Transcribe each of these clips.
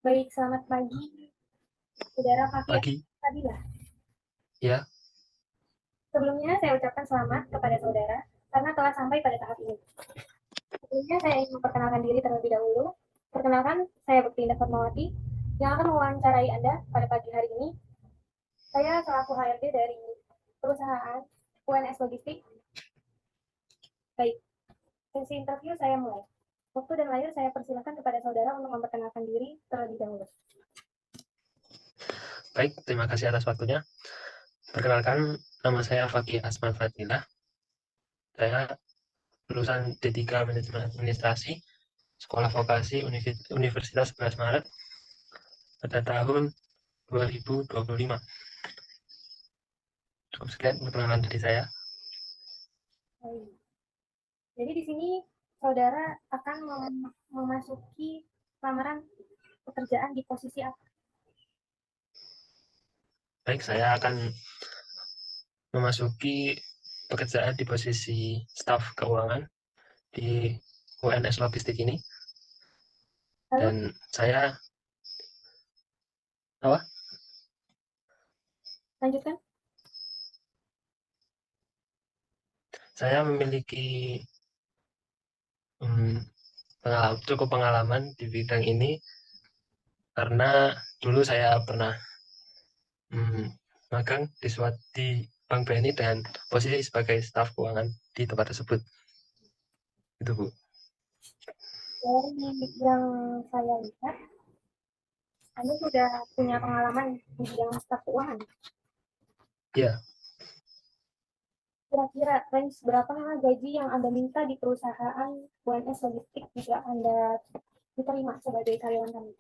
Baik, selamat pagi, Saudara Fakia Pagi, Fadila. ya. Sebelumnya saya ucapkan selamat kepada saudara karena telah sampai pada tahap ini. Sebelumnya saya ingin memperkenalkan diri terlebih dahulu. Perkenalkan, saya Bekti Fatmawati yang akan mewawancarai Anda pada pagi hari ini. Saya selaku HRD dari perusahaan UNS Logistik. Baik, sesi interview saya mulai. Waktu dan lahir saya persilakan kepada saudara untuk memperkenalkan diri terlebih dahulu. Baik, terima kasih atas waktunya. Perkenalkan, nama saya Fakih Asman Fadilah. Saya lulusan D3 Manajemen Administrasi, Sekolah Vokasi Universitas 11 Maret pada tahun 2025. Cukup sekian perkenalan dari saya. Baik. Jadi di sini saudara akan memasuki lamaran pekerjaan di posisi apa? Baik, saya akan memasuki pekerjaan di posisi staf keuangan di UNS Logistik ini. Lalu Dan apa? lanjutkan. Saya memiliki cukup pengalaman di bidang ini karena dulu saya pernah magang di Bank BNI dengan posisi sebagai staf keuangan di tempat tersebut. Itu, Bu. Dari yang saya lihat, Anda sudah punya pengalaman di bidang staf keuangan. Ya, Kira-kira range berapa gaji yang Anda minta di perusahaan UNS Logistik jika Anda diterima sebagai karyawan kami?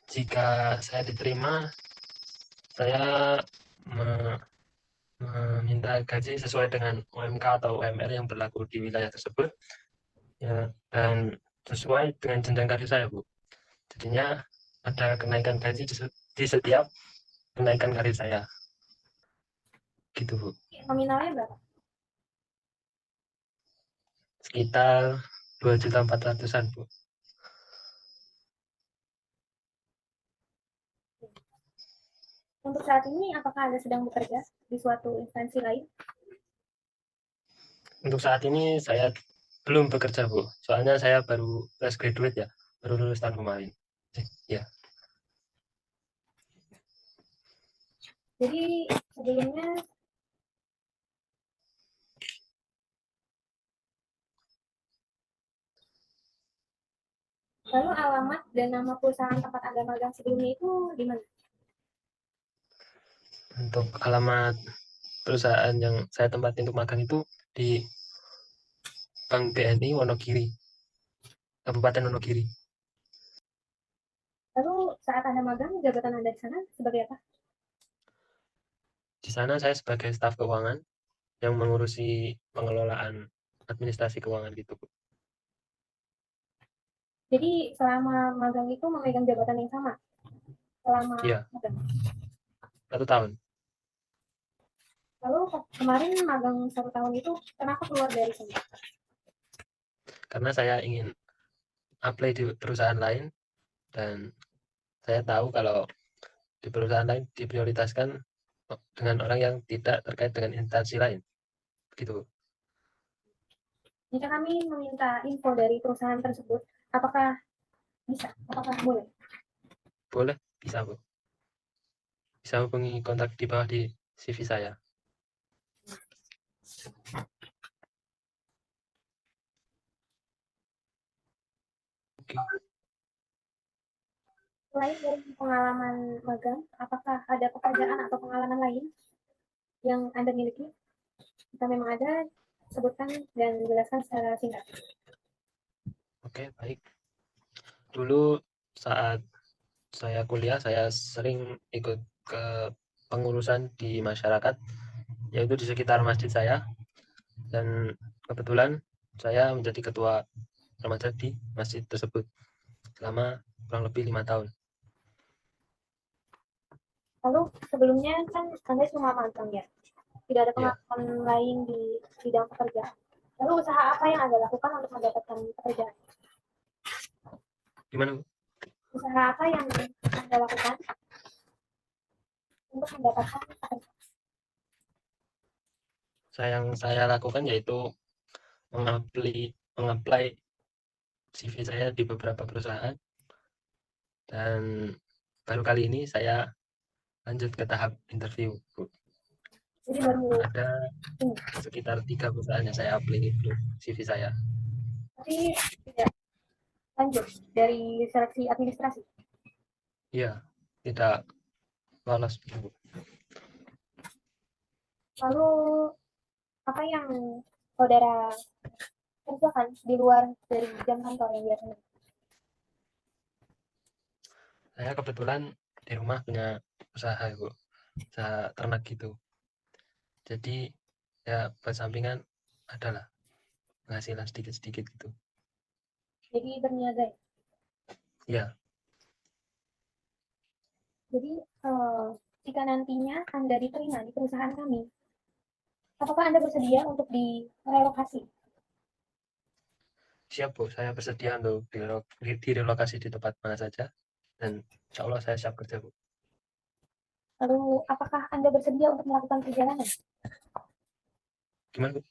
jika saya diterima, saya meminta gaji sesuai dengan UMK atau UMR yang berlaku di wilayah tersebut, ya, dan sesuai dengan jenjang karir saya, Bu. Jadinya ada kenaikan gaji di setiap kenaikan karir saya, gitu, Bu. Nominalnya berapa? Sekitar 2.400.000-an, Bu. Untuk saat ini, apakah Anda sedang bekerja di suatu instansi lain? Untuk saat ini saya belum bekerja, Bu. Soalnya saya baru fresh graduate ya, baru lulus tahun kemarin. Ya, Jadi sebelumnya, lalu alamat dan nama perusahaan tempat Anda magang sebelumnya itu di mana? untuk alamat perusahaan yang saya tempati untuk magang itu di Bank BNI Wonogiri, Kabupaten Wonogiri. Lalu saat Anda magang, jabatan Anda di sana sebagai apa? Di sana saya sebagai staf keuangan yang mengurusi pengelolaan administrasi keuangan gitu, Bu. Jadi selama magang itu memegang jabatan yang sama selama Iya, magang. 1 tahun. Lalu kemarin magang 1 tahun itu kenapa keluar dari sana? Karena saya ingin apply di perusahaan lain dan saya tahu kalau di perusahaan lain diprioritaskan dengan orang yang tidak terkait dengan instansi lain, gitu, Bu. Jika kami meminta info dari perusahaan tersebut, apakah bisa? Apakah boleh? Boleh, bisa, Bu. Bisa hubungi kontak di bawah di CV saya. Oke. Selain dari pengalaman magang, apakah ada pekerjaan atau pengalaman lain yang Anda miliki? Jika memang ada, sebutkan dan jelaskan secara singkat. Oke, baik. Dulu saat saya kuliah, saya sering ikut ke pengurusan di masyarakat, yaitu di sekitar masjid saya. Dan kebetulan saya menjadi ketua remaja di masjid tersebut selama kurang lebih 5 tahun. Lalu sebelumnya kan Anda cuma magang ya, tidak ada Ya, pengalaman lain di bidang pekerjaan. Lalu usaha apa yang Anda lakukan untuk mendapatkan pekerjaan? Gimana, Bu? Usaha apa yang Anda lakukan untuk mendapatkan pekerjaan? Yang saya lakukan yaitu mengapply CV saya di beberapa perusahaan, dan baru kali ini saya lanjut ke tahap interview, Bu. Jadi baru Ada ini, sekitar 3 perusahaan yang saya apply itu CV saya. tapi tidak lanjut dari seleksi administrasi. Iya, tidak lolos, Bu. Lalu apa yang saudara kerjakan di luar dari jam kantor yang biasanya? Saya kebetulan di rumah punya usaha, Bu. Usaha ternak gitu. Jadi ya buat sampingan adalah penghasilan sedikit-sedikit gitu. Jadi berniaga ya? Ya, Jadi jika nantinya Anda diterima di perusahaan kami, apakah Anda bersedia untuk direlokasi? siap, Bu. Saya bersedia untuk direlokasi di tempat mana saja, dan insya Allah saya siap kerja, Bu. Lalu apakah Anda bersedia untuk melakukan perjalanan? Gimana, Bu?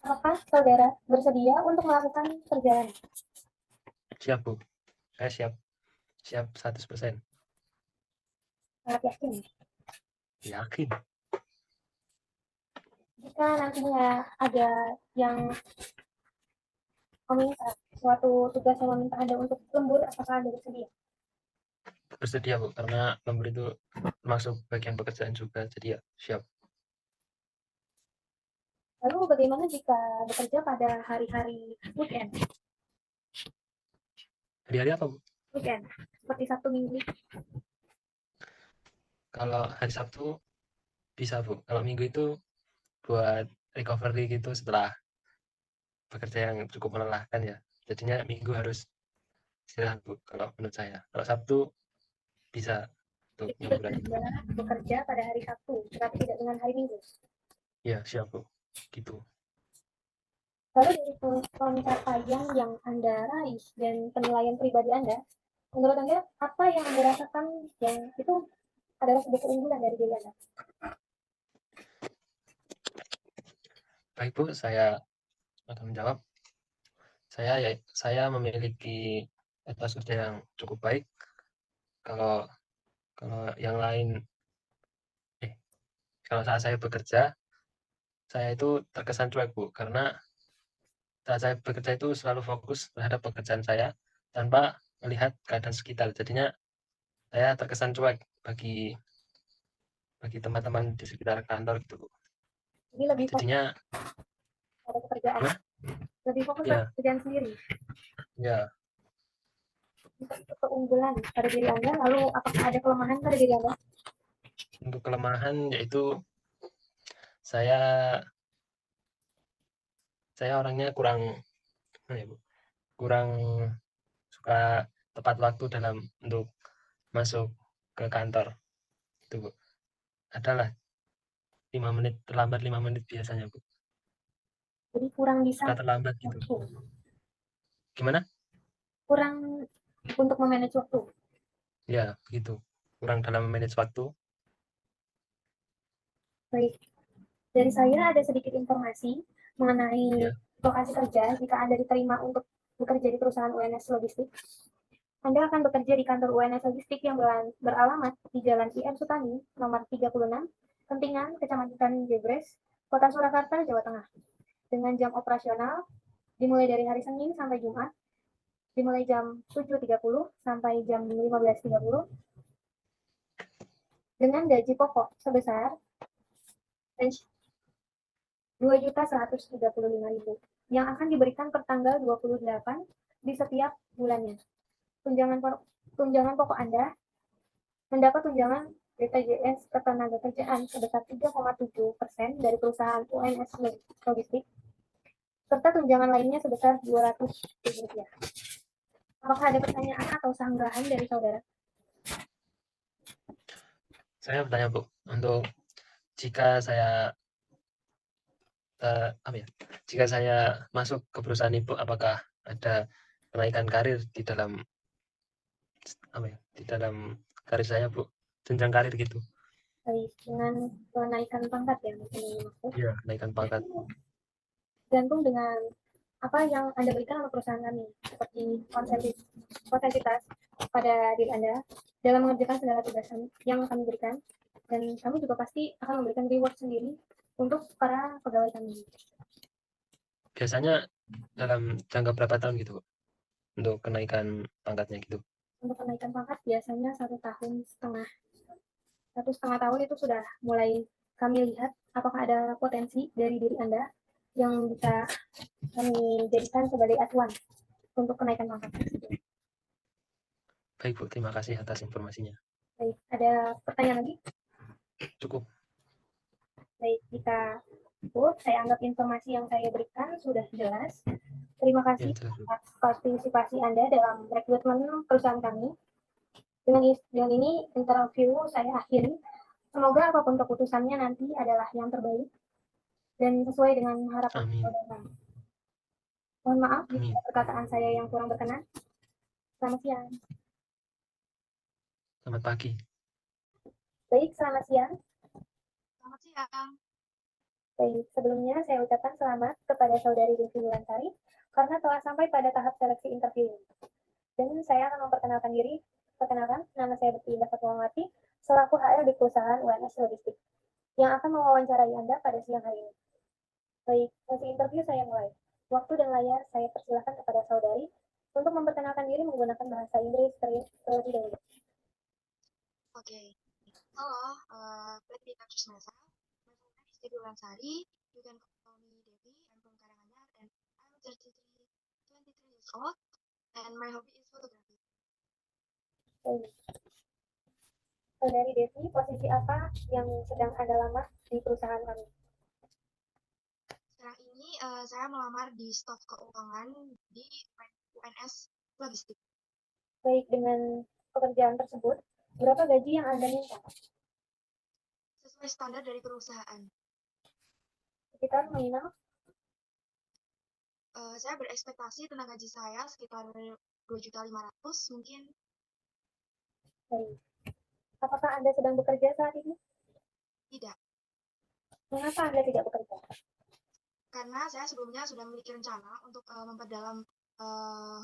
Apakah saudara bersedia untuk melakukan perjalanan? Siap, Bu. Saya siap. Siap 100%. Sangat yakin. Yakin. Jika nantinya ada yang meminta suatu tugas yang meminta Anda untuk lembur, apakah Anda bersedia? Bersedia, Bu. Karena lembur itu termasuk bagian pekerjaan juga. Jadi ya, siap. Lalu bagaimana jika bekerja pada hari-hari weekend? Hari-hari apa, Bu? Weekend, seperti Sabtu Minggu. Kalau hari Sabtu bisa, Bu. Kalau Minggu itu buat recovery gitu setelah bekerja yang cukup melelahkan ya. Jadinya Minggu harus istirahat, Bu. Kalau menurut saya. Kalau Sabtu bisa untuk Jadi hiburan. bekerja pada hari Sabtu, tetapi tidak dengan hari Minggu. Ya, siap, Bu. Gitu. Lalu dari pencapaian yang Anda raih dan penilaian pribadi Anda, menurut Anda apa yang Anda rasakan yang itu adalah sebuah keunggulan dari diri Anda? Baik, Bu. Saya akan menjawab. Saya memiliki etos kerja yang cukup baik. Kalau kalau yang lain, eh, kalau saat saya bekerja, saya itu terkesan cuek, Bu, karena saat saya bekerja itu selalu fokus terhadap pekerjaan saya tanpa melihat keadaan sekitar. Jadinya saya terkesan cuek bagi bagi teman-teman di sekitar kantor gitu, Bu. Jadi lebih fokus Jadinya pada pekerjaan, gimana? lebih fokus pada Ya, pekerjaan sendiri. ya. Itu keunggulan pada diri Anda, lalu apakah ada kelemahan pada diri Anda? Untuk kelemahan yaitu saya saya orangnya kurang, apa ya, Bu, kurang suka tepat waktu dalam untuk masuk ke kantor itu, Bu. Adalah 5 menit terlambat, 5 menit biasanya, Bu. Jadi kurang bisa Suka terlambat gitu. waktu, Gimana? kurang untuk memanage waktu. Ya, begitu. Kurang dalam manage waktu. Baik, dari saya ada sedikit informasi mengenai Ya, lokasi kerja jika Anda diterima untuk bekerja di perusahaan UNS Logistik. Anda akan bekerja di kantor UNS Logistik yang beralamat di Jalan IR Sutami, nomor 36, Kentingan, Kecamatan Jebres, Kota Surakarta, Jawa Tengah. Dengan jam operasional dimulai dari hari Senin sampai Jumat, dimulai jam 7.30 sampai jam 15.30, dengan gaji pokok sebesar Rp2.135.000 yang akan diberikan per tanggal 28 di setiap bulannya. Tunjangan pokok Anda mendapat tunjangan BPJS Ketenagakerjaan sebesar 3,7% dari perusahaan UNS Logistik, serta tunjangan lainnya sebesar Rp200.000. Apakah ada pertanyaan atau sanggahan dari saudara? saya bertanya, Bu, untuk jika saya apa ya? Jika saya masuk ke perusahaan Ibu, apakah ada kenaikan karir di dalam di dalam karir saya, Bu, jenjang karir gitu. Baik, dengan kenaikan pangkat ya mungkin ini maksud. Iya, kenaikan pangkat. Gantung dengan apa yang Anda berikan untuk perusahaan kami, seperti konsentrasitas pada diri Anda dalam mengerjakan segala tugas yang kami berikan, dan kami juga pasti akan memberikan reward sendiri untuk para pegawai kami. Biasanya dalam jangka berapa tahun gitu, Bu, untuk kenaikan pangkatnya gitu? Untuk kenaikan pangkat biasanya 1,5 tahun. 1,5 tahun itu sudah mulai kami lihat apakah ada potensi dari diri Anda yang bisa kami jadikan sebagai acuan untuk kenaikan pangkat. Baik, Bu, terima kasih atas informasinya. Baik, ada pertanyaan lagi? Cukup. Baik, jika itu saya anggap informasi yang saya berikan sudah jelas. Terima Ya, kasih jelas, Bu. atas partisipasi Anda dalam rekrutmen perusahaan kami. Dengan ini interview saya akhiri. Semoga apapun keputusannya nanti adalah yang terbaik dan sesuai dengan harapan Amin. saudara. Mohon maaf jika Amin. perkataan saya yang kurang berkenan. Selamat siang. Selamat pagi. Baik, selamat siang. Selamat siang. Baik, sebelumnya saya ucapkan selamat kepada Saudari Devi Wulansari karena telah sampai pada tahap seleksi interview. Dan saya akan memperkenalkan diri. Perkenalkan, nama saya Betty Indah Fatmawati, selaku HR di perusahaan UNS Logistik, yang akan mewawancarai Anda pada siang hari ini. Baik, sesi interview saya mulai. Waktu dan layar saya persilahkan kepada saudari untuk memperkenalkan diri menggunakan bahasa Inggris terlebih dahulu. Okay. Hello, Betty Katrusmesa. My full name is Devi Wulansari. You can call me Devi. I'm from Karanganyar and I'm 23 years old and my hobby is photography. Baik. Saudari Devi, posisi apa yang sedang Anda lamar di perusahaan kami? Sekarang ini saya melamar di staf keuangan di UNS Logistik. Baik, dengan pekerjaan tersebut, berapa gaji yang Anda minta? Sesuai standar dari perusahaan. Sekitar nominal? Saya berekspektasi tentang gaji saya sekitar 2.500.000 mungkin. Baik. Apakah Anda sedang bekerja saat ini? Tidak. Mengapa Anda tidak bekerja? Karena saya sebelumnya sudah memiliki rencana untuk memperdalam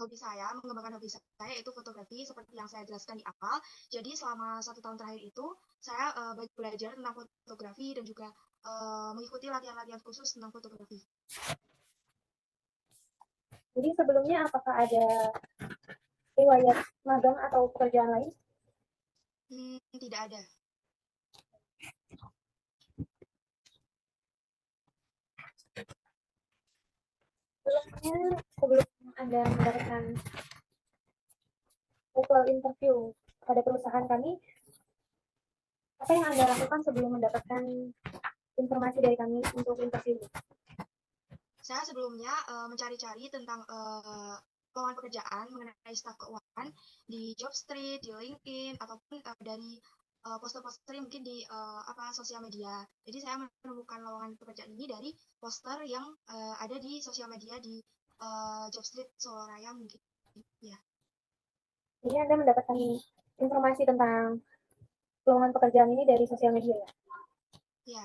hobi saya, mengembangkan hobi saya yaitu fotografi seperti yang saya jelaskan di awal. Jadi selama 1 tahun terakhir itu saya belajar tentang fotografi dan juga mengikuti latihan-latihan khusus tentang fotografi. Jadi sebelumnya apakah ada riwayat magang atau pekerjaan lain? Tidak ada. Sebelum Anda mendapatkan virtual interview pada perusahaan kami, apa yang Anda lakukan sebelum mendapatkan informasi dari kami untuk interview? Saya sebelumnya mencari-cari tentang lowongan pekerjaan mengenai staf keuangan di Jobstreet, di LinkedIn, ataupun dari poster-poster mungkin di sosial media. Jadi saya menemukan lowongan pekerjaan ini dari poster yang ada di sosial media di Jobstreet Solo Raya mungkin. Ya. Jadi Anda mendapatkan informasi tentang lowongan pekerjaan ini dari sosial media ya? Ya.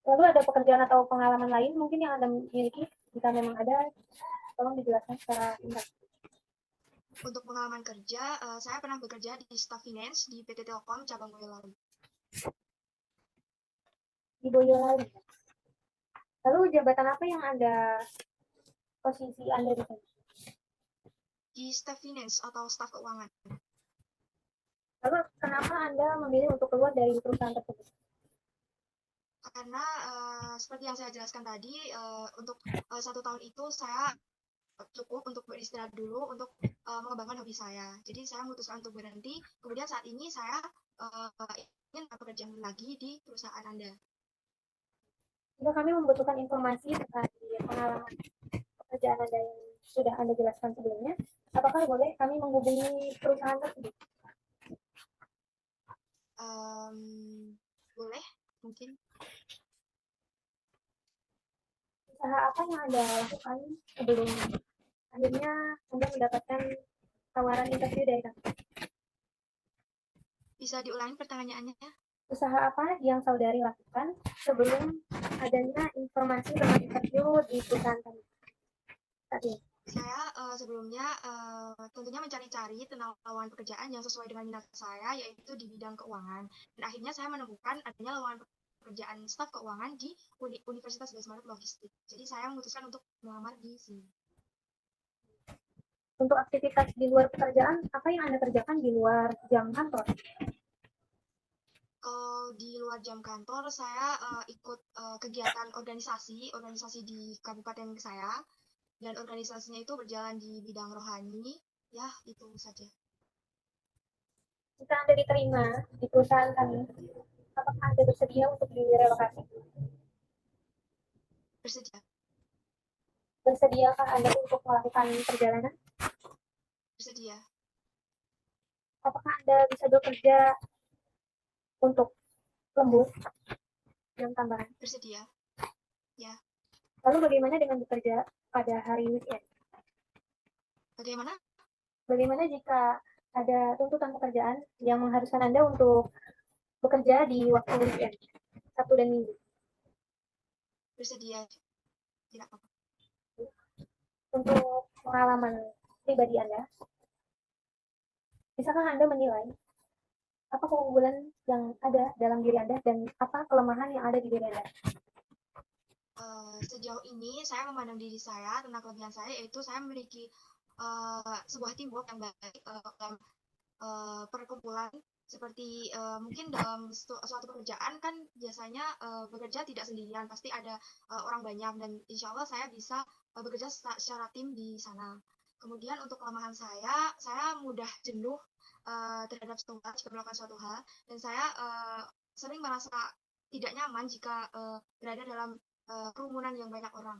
Lalu ada pekerjaan atau pengalaman lain mungkin yang Anda miliki? Jika memang ada, tolong dijelaskan secara singkat. Untuk pengalaman kerja, saya pernah bekerja di staff finance di PT Telkom cabang Boyolali. Di Boyolali. Lalu jabatan apa yang Anda, posisi Anda di sana? Di staff finance atau staff keuangan. Lalu kenapa Anda memilih untuk keluar dari perusahaan tersebut? Karena seperti yang saya jelaskan tadi, untuk 1 tahun itu saya cukup untuk beristirahat dulu untuk mengembangkan hobi saya. Jadi saya memutuskan untuk berhenti. Kemudian saat ini saya ingin bekerja lagi di perusahaan Anda. Jika kami membutuhkan informasi terkait pengalaman pekerjaan Anda yang sudah Anda jelaskan sebelumnya, apakah boleh kami menghubungi perusahaan tersebut? Boleh, mungkin. Usaha apa yang Anda lakukan sebelum akhirnya Anda mendapatkan tawaran interview dari kami. Bisa diulangi pertanyaannya? Usaha apa yang saudari lakukan sebelum adanya informasi tentang interview di perusahaan kami? Tadi. Saya sebelumnya tentunya mencari-cari tentang lowongan pekerjaan yang sesuai dengan minat saya, yaitu di bidang keuangan. Dan akhirnya saya menemukan adanya lowongan pekerjaan staf keuangan di Universitas Desmond Logistik. Jadi saya memutuskan untuk melamar di sini. Untuk aktivitas di luar pekerjaan, apa yang Anda kerjakan di luar jam kantor? Kalau di luar jam kantor, saya ikut kegiatan organisasi di kabupaten saya, dan organisasinya itu berjalan di bidang rohani. Ya, itu saja. Jika Anda diterima di perusahaan kami, apakah Anda bersedia untuk direlokasi? Bersedia. Bersediakah Anda untuk melakukan perjalanan? Bersedia. Apakah Anda bisa bekerja untuk lembur jam tambahan? Bersedia. Lalu bagaimana dengan bekerja pada hari weekend? Bagaimana? Bagaimana jika ada tuntutan pekerjaan yang mengharuskan Anda untuk bekerja di waktu weekend, Sabtu dan Minggu? Bersedia. Tidak apa-apa. Untuk pengalaman pribadi Anda, bisakah Anda menilai apa keunggulan yang ada dalam diri Anda dan apa kelemahan yang ada di diri Anda? Sejauh ini saya memandang diri saya tentang kelebihan saya, yaitu saya memiliki sebuah teamwork yang baik dalam perkumpulan. Seperti mungkin dalam suatu pekerjaan kan biasanya bekerja tidak sendirian, pasti ada orang banyak, dan insya Allah saya bisa bekerja secara tim di sana. Kemudian untuk kelemahan saya mudah jenuh terhadap suatu hal jika melakukan suatu hal, dan saya sering merasa tidak nyaman jika berada dalam kerumunan yang banyak orang.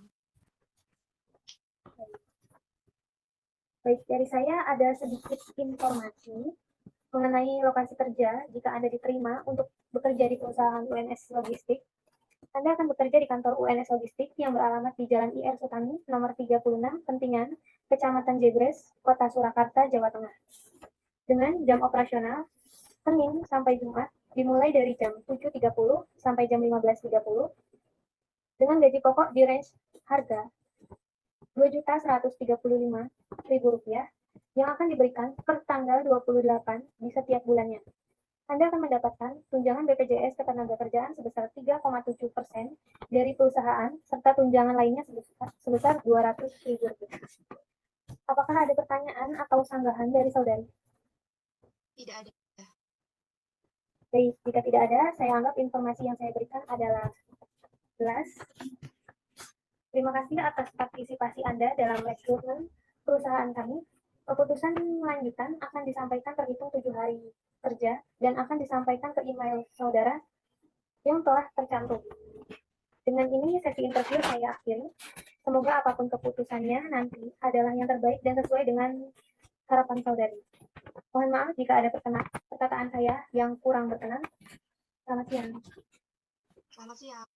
Baik, dari saya ada sedikit informasi mengenai lokasi kerja jika Anda diterima untuk bekerja di perusahaan UNS Logistik. Anda akan bekerja di kantor UNS Logistik yang beralamat di Jalan IR Sutami, nomor 36, Pentingan, Kecamatan Jebres, Kota Surakarta, Jawa Tengah. Dengan jam operasional Senin sampai Jumat dimulai dari jam 7.30 sampai jam 15.30 dengan gaji pokok di range harga Rp2.135.000 yang akan diberikan per tanggal 28 di setiap bulannya. Anda akan mendapatkan tunjangan BPJS Ketenagakerjaan sebesar 3,7% dari perusahaan serta tunjangan lainnya sebesar Rp200.000. Apakah ada pertanyaan atau sanggahan dari saudari? Tidak ada. Baik, jika tidak ada, saya anggap informasi yang saya berikan adalah jelas. Terima kasih atas partisipasi Anda dalam rekrutmen perusahaan kami. Keputusan lanjutan akan disampaikan terhitung 7 hari kerja dan akan disampaikan ke email saudara yang telah tercantum. Dengan ini sesi interview saya akhiri. Semoga apapun keputusannya nanti adalah yang terbaik dan sesuai dengan harapan saudari. Mohon maaf jika ada perkataan saya yang kurang berkenan. Selamat siang. Selamat siang.